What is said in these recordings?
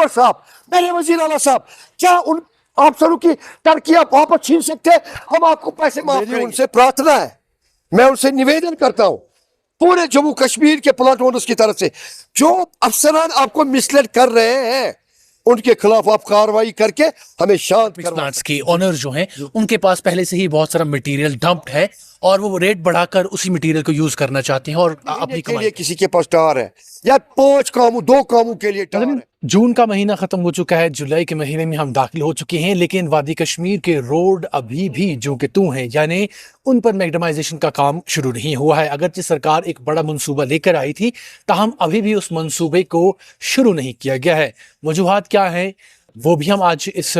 उमर साहब, मेरे वजीर आला साहब, क्या उन अफसरों की तरक्की आप वापस छीन सकते हैं? हम आपको पैसे माफ करेंगे। मेरी उनसे प्रार्थना है, मैं उनसे निवेदन करता हूं पूरे जम्मू कश्मीर के प्लाट ओनर्स की तरफ से, जो अफसरान आपको मिसलेड कर रहे हैं उनके खिलाफ आप कार्रवाई करके हमें शांत करवा। प्लांट्स के ओनर जो हैं उनके पास पहले से ही बहुत सारा मटेरियल डंप्ड है और वो रेट बढ़ाकर उसी मटेरियल को यूज करना चाहते हैं और अपनी के लिए किसी के पास टार है या 5 कामों 2 कामों के लिए टार है। जून का महीना खत्म हो चुका है, जुलाई के महीने में हम दाखिल हो चुके हैं, लेकिन वादी कश्मीर के रोड अभी भी जो के तू हैं, यानी उन पर मैग्डमाइजेशन का काम शुरू नहीं हुआ है। अगरचे सरकार एक बड़ा मंसूबा लेकर आई थी, ताहम अभी भी उस मंसूबे को शुरू नहीं किया गया है। वजूहात क्या है वो भी हम आज इस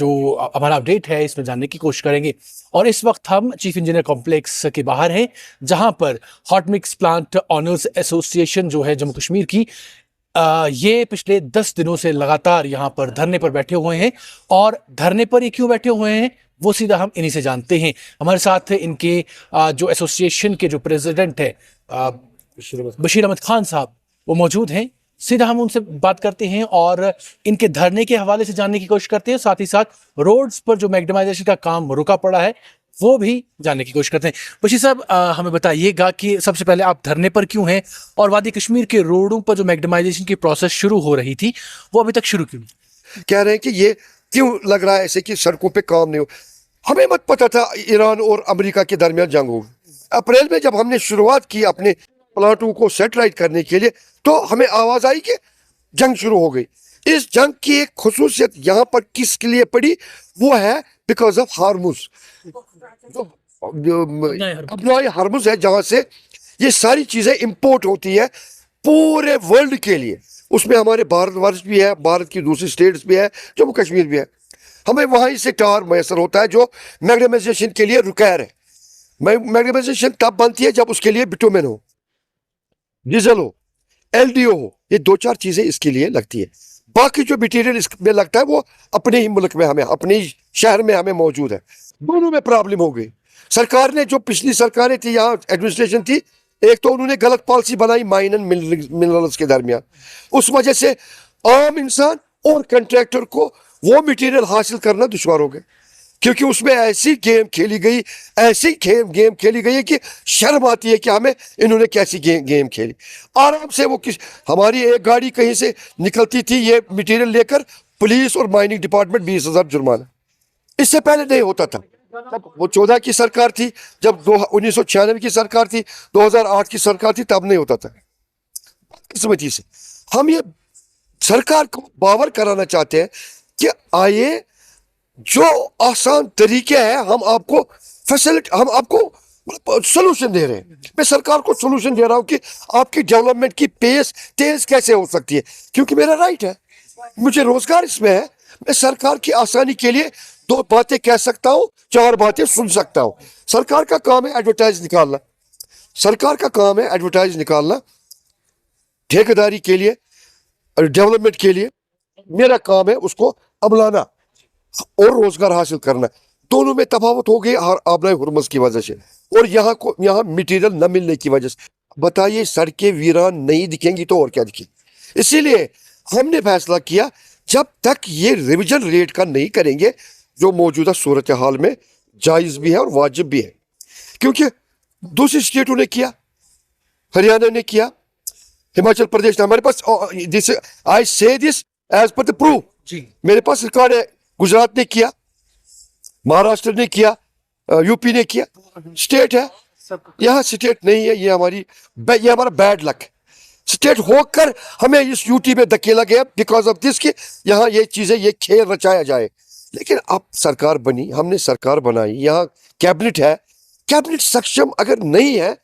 जो हमारा अपडेट है इसमें जानने की कोशिश करेंगे। और इस वक्त हम चीफ इंजीनियर कॉम्प्लेक्स के बाहर हैं, जहां पर hot mix plant owners association जो है जम्मू कश्मीर की, ये पिछले 10 दिनों से लगातार यहाँ पर धरने पर बैठे हुए हैं। और धरने पर ये क्यों बैठे हुए हैं वो सीधा हम इन्हीं से जानते हैं। हमारे साथ इनके जो एसोसिएशन के जो प्रेसिडेंट है बशीर अहमद खान साहब, वो मौजूद हैं। सीधा हम उनसे बात करते हैं और इनके धरने के हवाले से जानने की कोशिश करते हैं। साथ ही साथ रोड्स पर जो मैग्डमाइजेशन का काम रुका पड़ा है वो भी जानने की कोशिश करते हैं। बशीर साहब, हमें बताइएगा कि सबसे पहले आप धरने पर क्यों हैं और वादी कश्मीर के रोडों पर जो मैग्डमाइजेशन की प्रोसेस शुरू हो रही थी वो अभी तक शुरू क्यों नहीं? कह रहे हैं कि ये क्यों लग रहा है ऐसे कि सड़कों पे काम नहीं हो। हमें मत पता था ईरान और अमेरिका के दरमियान जंग होगी। अप्रैल में जब हमने शुरुआत की अपने प्लांटों को सेटलाइट करने के लिए, तो हमें आवाज आई कि जंग शुरू हो गई। इस जंग की एक खुसूसियत यहाँ पर किसके लिए पड़ी, वो है बिकॉज ऑफ हार्मुज, अपना हार्मुज है जहाँ से ये सारी चीजें इंपोर्ट होती है पूरे वर्ल्ड के लिए। उसमें हमारे भारतवर्ष भी है, भारत की दूसरी स्टेट्स भी है, जम्मू कश्मीर भी है। हमें वहीं से टार मैसर होता है जो मैग्नेमाइजेशन के लिए रिक्वायर है। मैग्नेमाइजेशन तब बनती है जब उसके लिए बिटुमेन हो, डीजल हो, एलडीओ हो, ये 2-4 चीजें इसके लिए लगती है। बाकी जो मटीरियल इसमें लगता है वो अपने ही मुल्क में हमें, अपने ही शहर में हमें मौजूद है। दोनों में प्रॉब्लम हो गई। सरकार ने, जो पिछली सरकारें थी, यहाँ एडमिनिस्ट्रेशन थी, एक तो उन्होंने गलत पॉलिसी बनाई माइन एंड मिनरल्स के दरमियान। उस वजह से आम इंसान और कंट्रैक्टर को वो मटेरियल हासिल करना दुश्वार हो गया, क्योंकि उसमें ऐसी गेम खेली गई, ऐसी गेम खेली गई है कि शर्म आती है कि हमें इन्होंने कैसी गेम खेली। आराम से वो हमारी एक गाड़ी कहीं से निकलती थी ये मटेरियल लेकर, पुलिस और माइनिंग डिपार्टमेंट 20,000 जुर्माना। इससे पहले नहीं होता था। तब वो 14 की सरकार थी, जब 1996 की सरकार थी, 2008 की सरकार थी, तब नहीं होता था। किस्मती से हम ये सरकार को बावर कराना चाहते हैं कि आइए, जो आसान तरीके हैं हम आपको हम आपको सोल्यूशन दे रहे हैं। मैं सरकार को सोल्यूशन दे रहा हूं कि आपकी डेवलपमेंट की पेस तेज कैसे हो सकती है, क्योंकि मेरा राइट है, मुझे रोजगार इसमें है। मैं सरकार की आसानी के लिए 2 बातें कह सकता हूं, 4 बातें सुन सकता हूं। सरकार का काम है एडवर्टाइज निकालना, सरकार का काम है एडवर्टाइज निकालना ठेकेदारी के लिए, डेवलपमेंट के लिए। मेरा काम है उसको अमलाना और रोजगार हासिल करना। दोनों में तफावत हो गई आबनाए हुरमस की वजह से और यहाँ मटेरियल न मिलने की वजह से। बताइए, सड़कें वीरान नहीं दिखेंगी तो और क्या दिखेगी। इसीलिए हमने फैसला किया, जब तक ये रिविजन रेट का नहीं करेंगे, जो मौजूदा सूरत हाल में जायज भी है और वाजिब भी है, क्योंकि दूसरी स्टेटों ने किया, हरियाणा ने किया, हिमाचल प्रदेश ने, हमारे पास this I say this as per the proof, मेरे पास रिकॉर्ड है। गुजरात ने किया, महाराष्ट्र ने किया, यूपी ने किया, स्टेट है। यहाँ स्टेट नहीं है, ये हमारा बैड लक। स्टेट होकर हमें इस यूटी में धकेला गया बिकॉज ऑफ दिस कि यहाँ ये चीजें, ये खेल रचाया जाए। लेकिन अब सरकार बनी, हमने सरकार बनाई, यहाँ कैबिनेट है, कैबिनेट सक्षम अगर नहीं है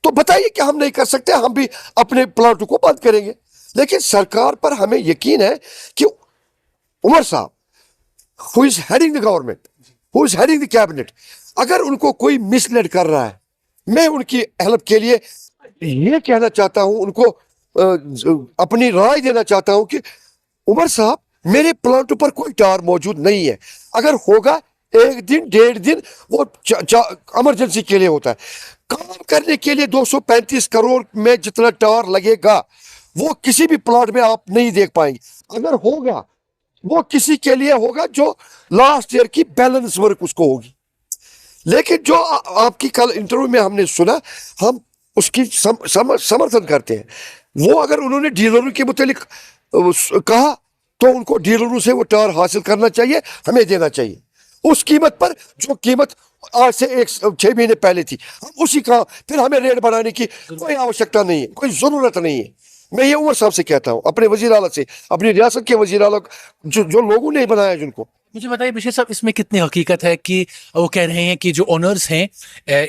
तो बताइए कि हम नहीं कर सकते, हम भी अपने प्लांटों को बंद करेंगे। लेकिन सरकार पर हमें यकीन है कि उमर साहब, who is heading the government, who is heading the cabinet, अगर उनको कोई मिसलीड कर रहा है, मैं उनकी हेल्प के लिए ये कहना चाहता हूं, उनको अपनी राय देना चाहता हूं कि उमर साहब, मेरे प्लांट पर कोई टार मौजूद नहीं है। अगर होगा 1 दिन 1.5 दिन, वो इमरजेंसी के लिए होता है। काम करने के लिए 235 करोड़ में जितना टार लगेगा वो किसी भी प्लाट में आप नहीं देख पाएंगे. अगर होगा वो किसी के लिए होगा जो लास्ट ईयर की बैलेंस वर्क उसको होगी. लेकिन जो आपकी कल इंटरव्यू में हमने सुना, हम उसकी समर्थन करते हैं. वो अगर उन्होंने डीलरों के मुतालिक कहा तो उनको डीलरों से वो टार हासिल करना चाहिए, हमें देना चाहिए उस कीमत पर जो कीमत आज से 6 महीने पहले थी. हम उसी का फिर हमें रेट बढ़ाने की कोई आवश्यकता नहीं है, कोई ज़रूरत नहीं है. मैं ये उमर साहब से कहता हूँ, अपने वज़ीर आला से, अपनी रियासत के वज़ीर आला जो लोगों ने बनाया जिनको. मुझे बताइए बशीर साहब, इसमें कितनी हकीकत है कि वो कह रहे हैं कि जो ओनर्स हैं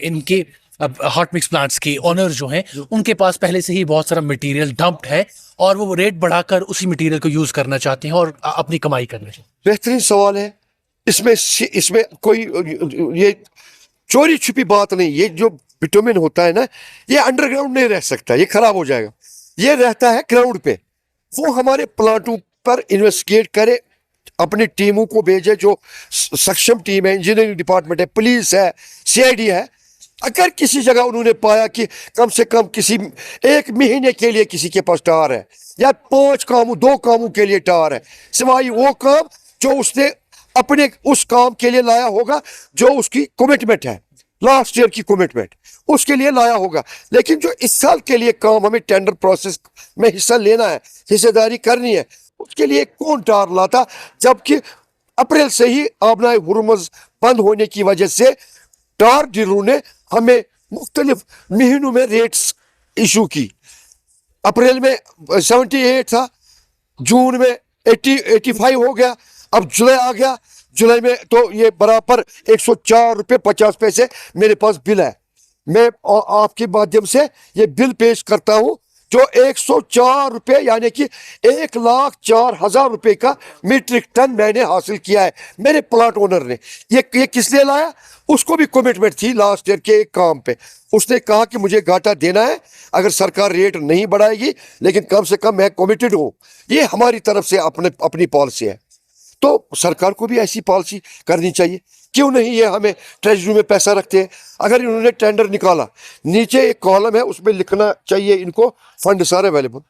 इनके हॉट मिक्स प्लांट्स के ओनर जो हैं उनके पास पहले से ही बहुत सारा मटेरियल डंप्ड है और वो रेट बढ़ाकर उसी मटेरियल को यूज करना चाहते हैं और अपनी कमाई करना चाहते हैं. बेहतरीन सवाल है. इसमें कोई ये चोरी छुपी बात नहीं. ये जो बिटुमिन होता है ना, ये अंडरग्राउंड नहीं रह सकता, ये खराब हो जाएगा. ये रहता है ग्राउंड पे. वो हमारे प्लांटों पर इन्वेस्टिगेट करे, अपनी टीमों को भेजे, जो सक्षम टीम है, इंजीनियरिंग डिपार्टमेंट है, पुलिस है, CID है. अगर किसी जगह उन्होंने पाया कि कम से कम किसी 1 महीने के लिए किसी के पास टार है या 2 कामों के लिए टार है, सिवाय वो काम जो उसने अपने उस काम के लिए लाया होगा, जो उसकी कमिटमेंट है, लास्ट ईयर की कमिटमेंट, उसके लिए लाया होगा. लेकिन जो इस साल के लिए काम हमें टेंडर प्रोसेस में हिस्सा लेना है, हिस्सेदारी करनी है, उसके लिए कौन टार लाता, जबकि अप्रैल से ही आबनाए हुर्मुज़ बंद होने की वजह से टार डीलरों ने हमें मुख्तलिफ महीनों में रेट्स इशू की. अप्रैल में 78 था, जून में 85 हो गया, अब जुलाई आ गया. जुलाई में तो ये बराबर 104 रुपये 50 पैसे मेरे पास बिल है. मैं आपके माध्यम से ये बिल पेश करता हूँ, जो 104 रुपये यानी कि 1,04,000 रुपये का मीट्रिक टन मैंने हासिल किया है मेरे प्लाट ओनर ने. ये किस लिए लाया? उसको भी कमिटमेंट थी लास्ट ईयर के एक काम पे. उसने कहा कि मुझे घाटा देना है अगर सरकार रेट नहीं बढ़ाएगी, लेकिन कम से कम मैं कमिटेड हूँ. ये हमारी तरफ से अपनी पॉलिसी है. तो सरकार को भी ऐसी पॉलिसी करनी चाहिए. क्यों नहीं ये हमें ट्रेजरी में पैसा रखते हैं? अगर इन्होंने टेंडर निकाला, नीचे एक कॉलम है, उसमें लिखना चाहिए इनको फंड्स आर अवेलेबल.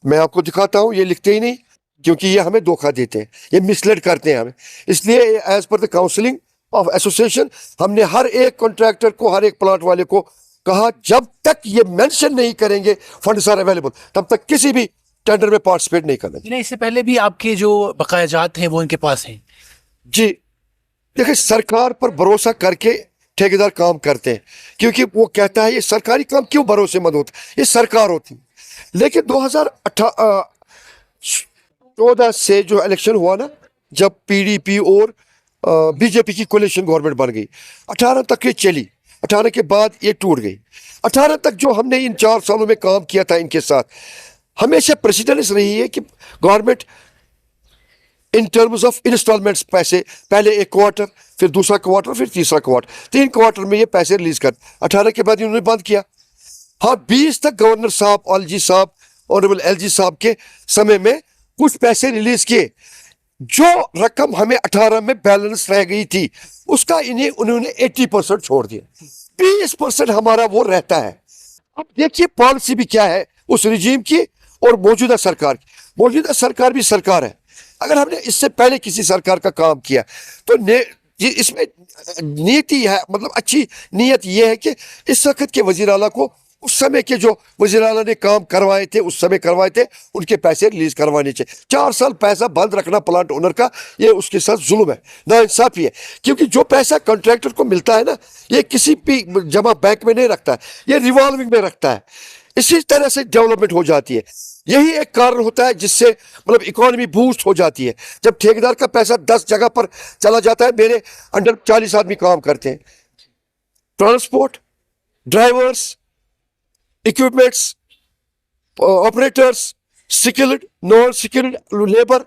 मैं आपको दिखाता हूँ, ये लिखते ही नहीं, क्योंकि ये हमें धोखा देते हैं, ये मिसलीड करते हैं हमें. इसलिए as per the counselling of association हमने हर एक कॉन्ट्रैक्टर को, हर एक प्लांट वाले को कहा, जब तक ये मेंशन नहीं करेंगे फंड्स आर अवेलेबल, तब तक किसी भी टेंडर में पार्टिसिपेट नहीं करना. नहीं, इससे पहले भी आपके जो बकायाजात हैं वो इनके पास हैं. जी देखिए, सरकार पर भरोसा करके ठेकेदार काम करते हैं, क्योंकि वो कहता है ये सरकारी काम क्यों भरोसेमंद होता, ये सरकार होती. लेकिन 2014 से जो इलेक्शन हुआ ना, जब PDP और BJP की कोलिशन गवर्नमेंट बन गई, 18 तक ये चली, 18 के बाद ये टूट गई. 18 तक जो हमने इन 4 सालों में काम किया था इनके साथ, हमेशा प्रेसिडेंस रही है कि government in terms of installments पैसे, पहले एक क्वार्टर, फिर दूसरा क्वार्टर, फिर तीसरा क्वार्टर, 3 क्वार्टर में ये पैसे रिलीज कर. 18 के बाद इन्होंने बंद किया. हाँ, 20 तक गवर्नर साहब, LG साहब, ऑनरेबल LG साहब के समय में कुछ पैसे रिलीज किए. जो रकम हमें 18 में बैलेंस रह गई थी, उसका उन्होंने 80% छोड़ दिया. 20% हमारा वो रहता है. अब देखिए पॉलिसी भी क्या है उस रिजीम की और मौजूदा सरकार की. मौजूदा सरकार भी सरकार है. अगर हमने इससे पहले किसी सरकार का काम किया तो इसमें नीति है, मतलब अच्छी नीयत ये है कि इस वक्त के वजीर आला को उस समय के जो वजीर आला ने काम करवाए थे, उस समय करवाए थे, उनके पैसे रिलीज करवाने चाहिए. 4 साल पैसा बंद रखना प्लांट ओनर का, ये उसके साथ जुल्म है, नाइंसाफी है. क्योंकि जो पैसा कॉन्ट्रैक्टर को मिलता है ना, ये किसी भी जमा बैंक में नहीं रखता है, ये रिवॉल्विंग में रखता है. इसी तरह से डेवलपमेंट हो जाती है. यही एक कारण होता है जिससे मतलब इकोनॉमी बूस्ट हो जाती है. जब ठेकेदार का पैसा 10 जगह पर चला जाता है, मेरे अंडर 40 आदमी काम करते हैं, transport, drivers, equipments, operators, skilled, non skilled labour,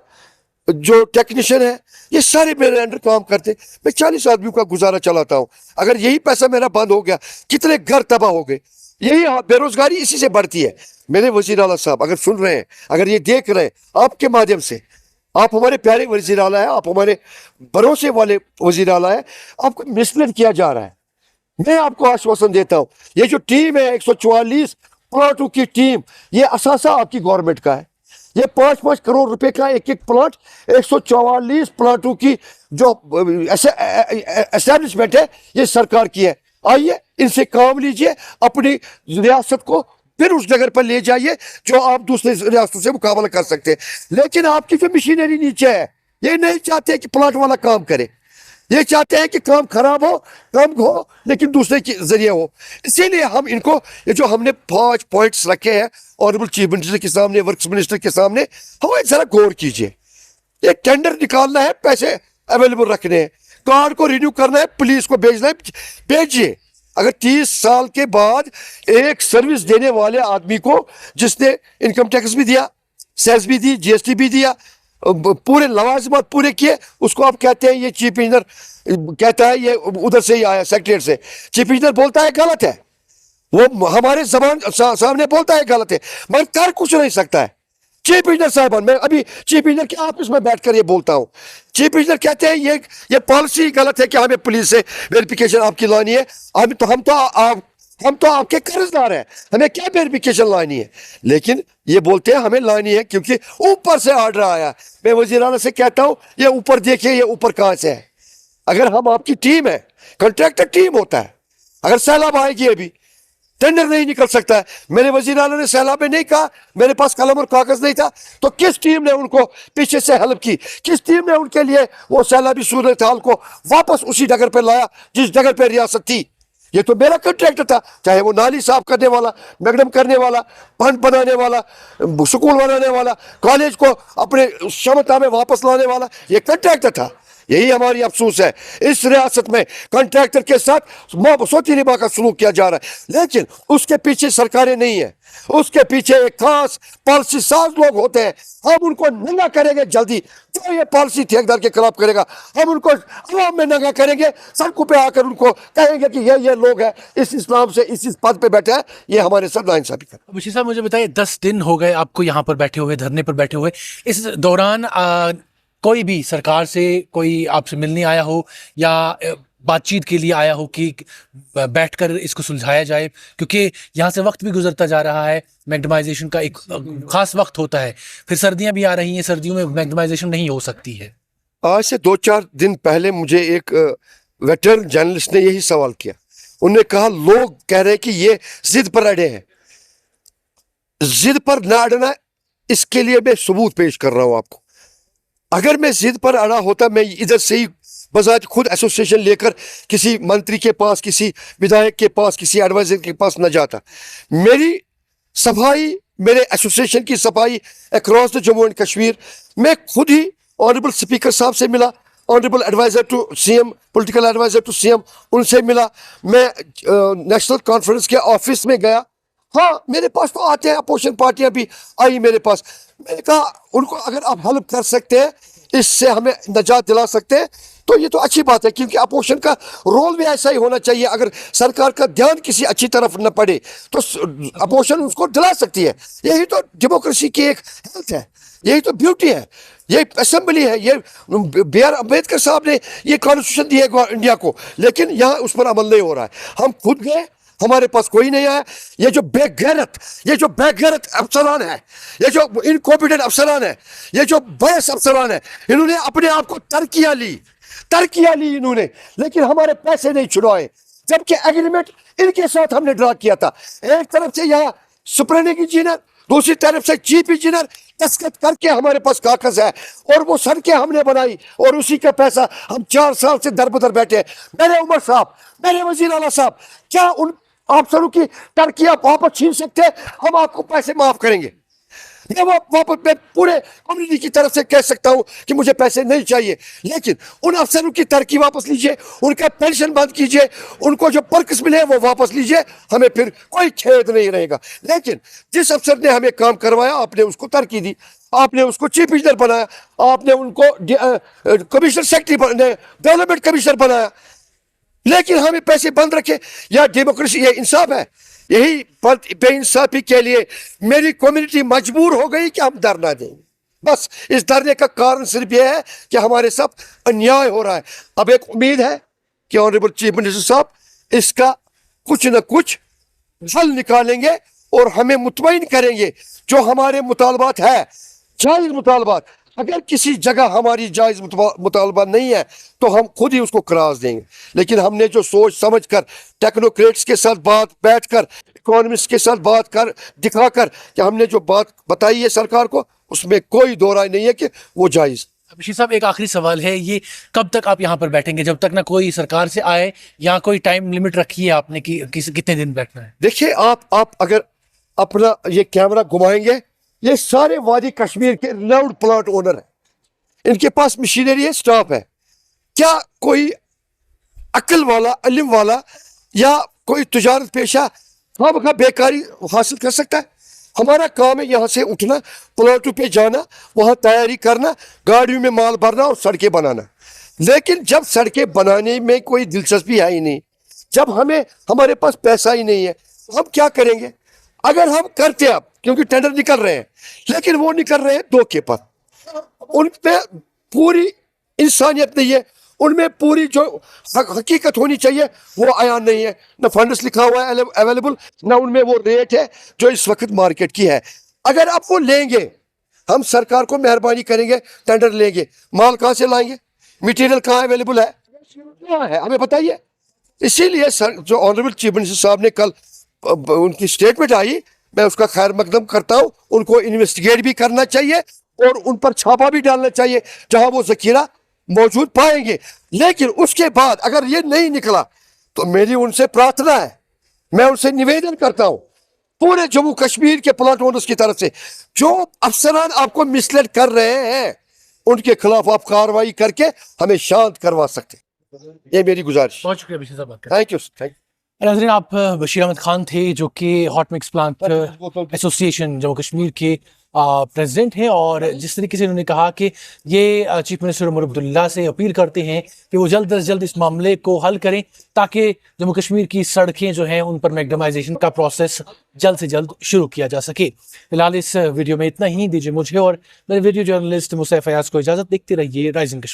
जो टेक्नीशियन है, ये सारे मेरे अंडर काम करते हैं. मैं 40 आदमियों का गुजारा चलाता हूँ. अगर यही पैसा मेरा बंद हो गया, कितने घर तबाह हो गए. यही बेरोजगारी इसी से बढ़ती है. मेरे वजीर आला साहब अगर सुन रहे हैं, अगर ये देख रहे हैं, आपके माध्यम से, आप हमारे प्यारे वजीर आला है, आप हमारे भरोसे वाले वजीर आला है, आपको मिसलीड किया जा रहा है. मैं आपको आश्वासन देता हूं, ये जो टीम है 144 प्लाटों की टीम, ये असासा आपकी गवर्नमेंट का है। ये 5-5 करोड़ रुपए का एक एक प्लाट, 144 प्लाटों की जो एस्टेब्लिशमेंट है ये सरकार की है। आइए इनसे काम लीजिए, अपनी रियासत को फिर उस जगह पर ले जाइए जो आप दूसरे रियासतों से मुकाबला कर सकते हैं। लेकिन आपकी जो मशीनरी नीचे है, ये नहीं चाहते कि प्लाट वाला काम करे, ये चाहते हैं कि काम खराब हो, कम हो, लेकिन दूसरे के जरिए हो। इसीलिए हम इनको, ये जो हमने 5 पॉइंट्स रखे हैं ऑनरेबल चीफ मिनिस्टर के सामने, वर्क्स मिनिस्टर के सामने, हम जरा गौर कीजिए। ये टेंडर निकालना है, पैसे अवेलेबल रखने हैं, कार्ड को रिन्यू करना है, पुलिस को भेजना है, भेजिए। अगर 30 साल के बाद एक सर्विस देने वाले आदमी को, जिसने इनकम टैक्स भी दिया, सेस भी दी, जीएसटी भी दिया, पूरे लवाजमात पूरे किए, उसको आप कहते हैं ये चीफ इंजीनियर कहता है ये उधर से ही आया सेक्रेटरीट से। चीफ इंजीनियर बोलता है गलत है, वो हमारे जबान सामने बोलता है गलत है, मगर कर कुछ नहीं सकता है। चीफ इंजीनियर साहबान, मैं अभी चीफ इंजीनियर के ऑफिस में बैठकर ये बोलता हूँ, चीफ इंजीनियर कहते हैं ये पॉलिसी गलत है कि हमें पुलिस से वेरिफिकेशन आपकी लानी है। हम तो आपके कर्जदार हैं, हमें क्या वेरिफिकेशन लानी है। लेकिन ये बोलते हैं हमें लानी है क्योंकि ऊपर से ऑर्डर आया। मैं वज़ीर आला से कहता हूँ ये ऊपर देखिए, ये ऊपर कहाँ से है। अगर हम आपकी टीम है, कॉन्ट्रैक्टर टीम होता है, अगर सैलाब आएगी अभी टेंडर नहीं निकल सकता है। मेरे वज़ीर आला ने सैलाब में नहीं कहा, मेरे पास कलम और कागज नहीं था, तो किस टीम ने उनको पीछे से हेल्प की, किस टीम ने उनके लिए वो सैलाबी सूरत हाल को वापस उसी जगह पर लाया जिस जगह पर रियासत थी। ये तो मेरा कॉन्ट्रैक्टर था, चाहे वो नाली साफ करने वाला, मैगडम करने वाला, पंप बनाने वाला, स्कूल बनाने वाला, कॉलेज को अपने क्षमता में वापस लाने वाला, ये कॉन्ट्रैक्टर था। यही हमारी अफसोस है, इस रियासत में कॉन्ट्रैक्टर के साथ माबसोती रिबा का सलूक किया जा रहा है। लेकिन उसके पीछे सरकारें नहीं है, उसके पीछे एक खास पॉलिसी साज लोग होते हैं। हम उनको नंगा करेंगे जल्दी, जो ये पॉलिसी ठेकेदार के खिलाफ करेगा, हम उनको अवाम में नंगा करेंगे, सड़कों पे आकर उनको कहेंगे कि ये लोग हैं इस इस्लाम से इस पद पे बैठे हैं, ये हमारे साथ नाइंसाफी कर। बशीर साहब, मुझे बताइए, 10 दिन हो गए आपको यहाँ पर बैठे हुए, धरने पर बैठे हुए। इस दौरान कोई भी सरकार से कोई आपसे मिलने आया हो या बातचीत के लिए आया हो कि बैठकर इसको सुलझाया जाए? क्योंकि यहाँ से वक्त भी गुजरता जा रहा है, मैग्डमाइजेशन का एक खास वक्त होता है, फिर सर्दियाँ भी आ रही हैं, सर्दियों में मैग्डमाइजेशन नहीं हो सकती है। आज से 2-4 दिन पहले मुझे एक वेटरन जर्नलिस्ट ने यही सवाल किया। उन्होंने कहा लोग कह रहे हैं कि ये जिद पर अड़े हैं। जिद पर ना अड़ना, इसके लिए मैं सबूत पेश कर रहा हूँ आपको। अगर मैं जिद पर अड़ा होता, मैं इधर से ही बजाज खुद एसोसिएशन लेकर किसी मंत्री के पास, किसी विधायक के पास, किसी एडवाइजर के पास न जाता। मेरी सफाई, मेरे एसोसिएशन की सफाई across the Jammu and Kashmir, मैं खुद ही ऑनरेबल स्पीकर साहब से मिला, honourable adviser to CM, political adviser to CM, उनसे मिला। मैं नेशनल कॉन्फ्रेंस के ऑफिस में गया। हाँ, मेरे पास तो आते हैं, अपोजिशन पार्टियां भी आई मेरे पास। मैंने कहा उनको अगर आप हेल्प कर सकते हैं, इससे हमें निजात दिला सकते हैं, तो ये तो अच्छी बात है, क्योंकि अपोजिशन का रोल भी ऐसा ही होना चाहिए। अगर सरकार का ध्यान किसी अच्छी तरफ न पड़े तो अपोजिशन उसको दिला सकती है। यही तो डेमोक्रेसी की एक हेल्थ है, यही तो ब्यूटी है, ये असेंबली है। ये बी आर अम्बेडकर साहब ने ये कॉन्स्टिट्यूशन दी है इंडिया को, लेकिन यहाँ उस पर अमल नहीं हो रहा है। हम खुद गए, हमारे पास कोई नहीं आया। ये जो बेगैरत अफसरान है, ये जो इनकॉम्पिटेंट अफसरान है, ये जो बयस अफसरान है, इन्होंने अपने आप को तरक्कियां ली इन्होंने, लेकिन हमारे पैसे नहीं छुड़वाए। जबकि एग्रीमेंट इनके साथ हमने ड्रा किया था। एक तरफ से यहाँ सुप्रीम इंजीनियर, दूसरी तरफ से चीफ इंजीनियर दस्तखत करके हमारे पास कागज है, और वो सड़कें हमने बनाई, और उसी का पैसा हम 4 साल से दर बदर बैठे हैं। मेरे उमर साहब, मेरे वजीर आला साहब, क्या उन अफसरों की टर्की आप वापस छीन सकते हैं? हम आपको पैसे माफ करेंगे। मैं पूरे कम्युनिटी की तरफ से कह सकता हूं कि मुझे पैसे नहीं चाहिए, लेकिन उन अफसरों की तरक्की वापस लीजिए, उनका पेंशन बंद कीजिए, उनको जो पर्क्स मिले वो वापस लीजिए, हमें फिर कोई खेद नहीं रहेगा। लेकिन जिस अफसर ने हमें काम करवाया, आपने उसको तरक्की दी, आपने उसको चीफ इंजीनियर बनाया, आपने उनको कमिश्नर सेक्रेटरी, डेवलपमेंट कमिश्नर बनाया, लेकिन हमें पैसे बंद रखे। या डेमोक्रेसी, ये इंसाफ है? यही बेइंसाफी के लिए मेरी कम्युनिटी मजबूर हो गई कि हम धरना देंगे। बस इस धरने का कारण सिर्फ यह है कि हमारे साथ अन्याय हो रहा है। अब एक उम्मीद है कि ऑनरेबल चीफ मिनिस्टर साहब इसका कुछ न कुछ हल निकालेंगे, और हमें मुतमईन करेंगे जो हमारे मुतालबात है, जायज़ मुतालबात। अगर किसी जगह हमारी जायज़ मुतालबा नहीं है तो हम खुद ही उसको क्रास देंगे। लेकिन हमने जो सोच समझ कर टेक्नोक्रेट्स के साथ बैठ कर इकोनॉमिस्ट के साथ बात कर दिखाकर कि हमने जो बात बताई है सरकार को, उसमें कोई दो राय नहीं है कि वो जायज़। बशीर साहब, एक आखिरी सवाल है, ये कब तक आप यहाँ पर बैठेंगे? जब तक ना कोई सरकार से आए, या कोई टाइम लिमिट रखी है आपने कि कितने दिन बैठना है? देखिए, आप अगर अपना ये कैमरा घुमाएंगे, ये सारे वादी कश्मीर के रिनाउंड प्लांट ओनर हैं, इनके पास मशीनरी है, स्टाफ है। क्या कोई अक्ल वाला, इल्म वाला या कोई तजारत पेशा का बेकारी हासिल कर सकता है? हमारा काम है यहाँ से उठना, प्लांटों पे जाना, वहाँ तैयारी करना, गाड़ियों में माल भरना और सड़कें बनाना। लेकिन जब सड़कें बनाने में कोई दिलचस्पी है ही नहीं, जब हमारे पास पैसा ही नहीं है, तो हम क्या करेंगे? अगर हम करते अब, क्योंकि टेंडर निकल रहे हैं, लेकिन वो निकल रहे हैं धोखे पर, उनमें पूरी इंसानियत नहीं है, उनमें पूरी जो हकीकत होनी चाहिए वो आयान नहीं है। न फंड्स लिखा हुआ है अवेलेबल, न उनमें वो रेट है जो इस वक्त मार्केट की है। अगर आप वो लेंगे, हम सरकार को मेहरबानी करेंगे, टेंडर लेंगे, माल कहाँ से लाएंगे? मटेरियल कहाँ अवेलेबल है? कहाँ है? हमें बताइए। इसीलिए सर, जो ऑनरेबल चीफ मिनिस्टर साहब ने कल उनकी स्टेटमेंट आई, मैं उसका खैर मकदम करता हूँ। उनको इन्वेस्टिगेट भी करना चाहिए और उन पर छापा भी डालना चाहिए जहां वो जखीरा मौजूद पाएंगे। लेकिन उसके बाद अगर ये नहीं निकला तो मेरी उनसे प्रार्थना है, मैं उनसे निवेदन करता हूं पूरे जम्मू कश्मीर के प्लांट ओनर्स की तरफ से, जो अफसरान आपको मिसलेड कर रहे हैं, उनके खिलाफ आप कार्रवाई करके हमें शांत करवा सकते हैं। ये मेरी गुजारिश। बहुत शुक्रिया बशीर साहब। Thank you. नाज़रीन, आप बशीर अहमद खान थे, जो कि hot mix plant association Jammu Kashmir के प्रेसिडेंट हैं, और जिस तरीके से उन्होंने कहा कि ये चीफ मिनिस्टर उमर अब्दुल्ला से अपील करते हैं कि वो जल्द से जल्द इस मामले को हल करें, ताकि जम्मू कश्मीर की सड़कें जो हैं उन पर मैग्डमाइजेशन का प्रोसेस जल्द से जल्द शुरू किया जा सके। फिलहाल इस वीडियो में इतना ही। दीजिए मुझे और मेरे वीडियो जर्नलिस्ट मुसैफ फयाज को इजाज़त। देखते रहिए राइजिंग कश्मीर।